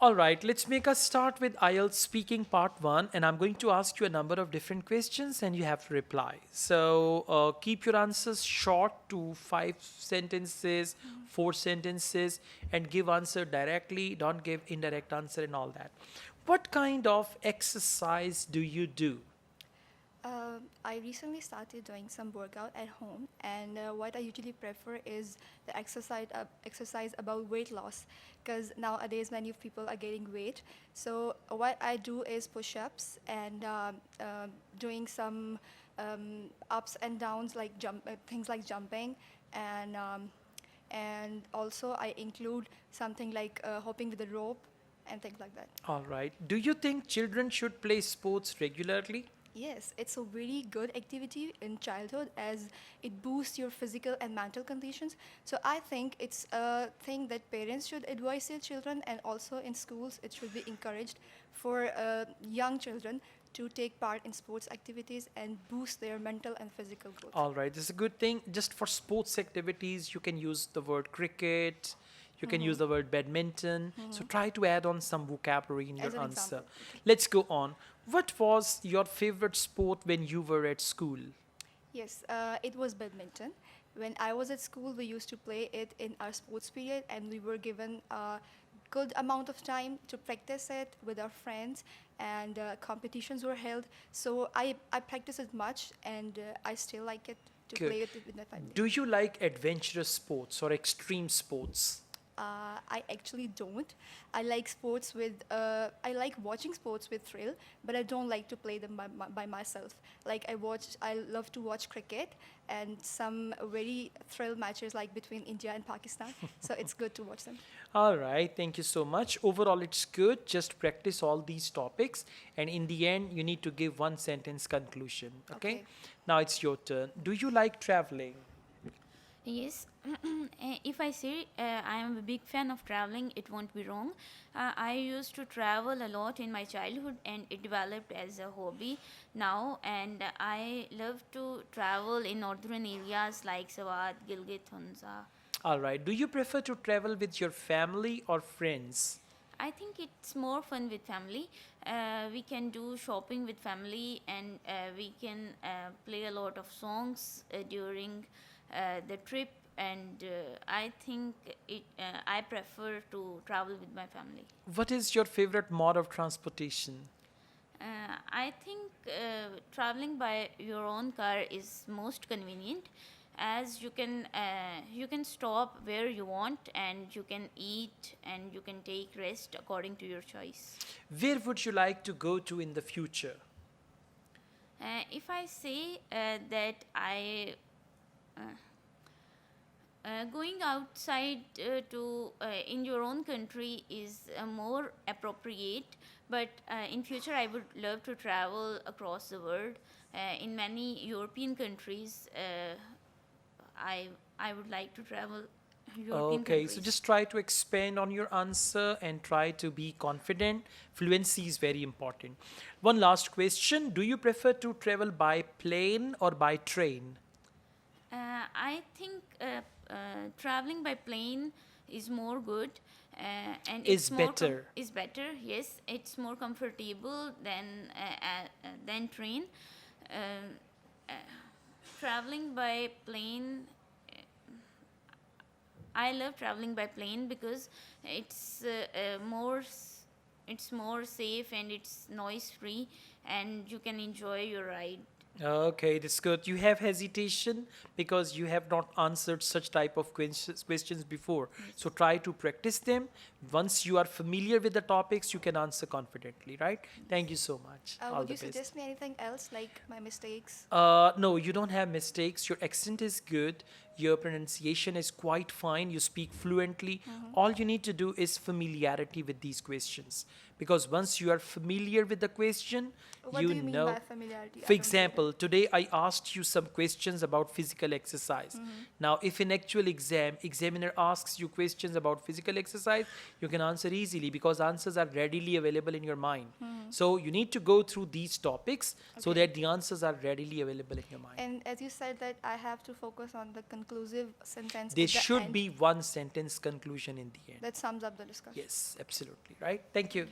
All right, let's make us start with IELTS speaking part one, and I'm going to ask you a number of different questions, and you have to reply. So keep your answers short to 5 sentences, 4 sentences, and give answer directly. Don't give indirect answer and all that. What kind of exercise do you do? I recently started doing some workout at home, and what I usually prefer is the exercise about weight loss, because nowadays many of people are getting weight. So what I do is push-ups and doing some ups and downs like things like jumping, and also I include something like hopping with a rope and things like that. All right. Do you think children should play sports regularly? Yes, it's a very good activity in childhood as it boosts your physical and mental conditions. So I think it's a thing that parents should advise their children, and also in schools it should be encouraged for young children to take part in sports activities and boost their mental and physical growth. All right, this is a good thing. Just for sports activities, you can use the word cricket, you can use the word badminton. So try to add on some vocabulary in As your an answer. example. Okay. Let's go on. What was your favorite sport when you were at school? Yes, it was badminton. When I was at school, we used to play it in our sports period, and we were given a good amount of time to practice it with our friends, and competitions were held. So I practice it much, and I still like it to Good. play it with my family. Do you like adventurous sports or extreme sports? I actually don't. I like sports with. I like watching sports with thrill, but I don't like to play them by myself. Like I watch. I love to watch cricket and some very thrill matches like between India and Pakistan. So it's good to watch them. All right, thank you so much. Overall, it's good. Just practice all these topics, and in the end, you need to give one sentence conclusion. Okay? Okay. Now it's your turn. Do you like traveling? Yes, if I say I am a big fan of traveling, it won't be wrong. I used to travel a lot in my childhood and it developed as a hobby now. And I love to travel in northern areas like Sawat, Gilgit, Hunza. All right. Do you prefer to travel with your family or friends? I think it's more fun with family. We can do shopping with family and we can play a lot of songs during the trip. And I think I prefer to travel with my family. What is your favorite mode of transportation? I think traveling by your own car is most convenient, as you can stop where you want and you can eat and you can take rest according to your choice. Where would you like to go to in the future? If I say that I uh, going outside to in your own country is more appropriate, but in future I would love to travel across the world. In many European countries, I would like to travel European Okay, so countries. just try to expand on your answer and try to be confident. Fluency is very important. One last question. Do you prefer to travel by plane or by train? I think traveling by plane is more good, and Is it's more better. is better. Yes, it's more comfortable than train. Uh, uh, Traveling by plane, I love traveling by plane because it's it's more safe and it's noise free, and you can enjoy your ride. Okay, that's good. You have hesitation because you have not answered such type of questions before. So try to practice them. Once you are familiar with the topics, you can answer confidently, right? Thank you so much. All Would the you best. suggest me anything else like my mistakes? No, you don't have mistakes. Your accent is good. Your pronunciation is quite fine. You speak fluently. All you need to do is familiarity with these questions. Because once you are familiar with the question, What you do you mean know. by familiarity? For I don't get it. example, today I asked you some questions about physical exercise. Now, if in actual examiner asks you questions about physical exercise, you can answer easily because answers are readily available in your mind. So you need to go through these topics so Okay. that the answers are readily available in your mind. And as you said that I have to focus on the conclusive sentence There at the should end be one sentence conclusion in the end. that sums up the discussion. Yes, absolutely, right? Thank you.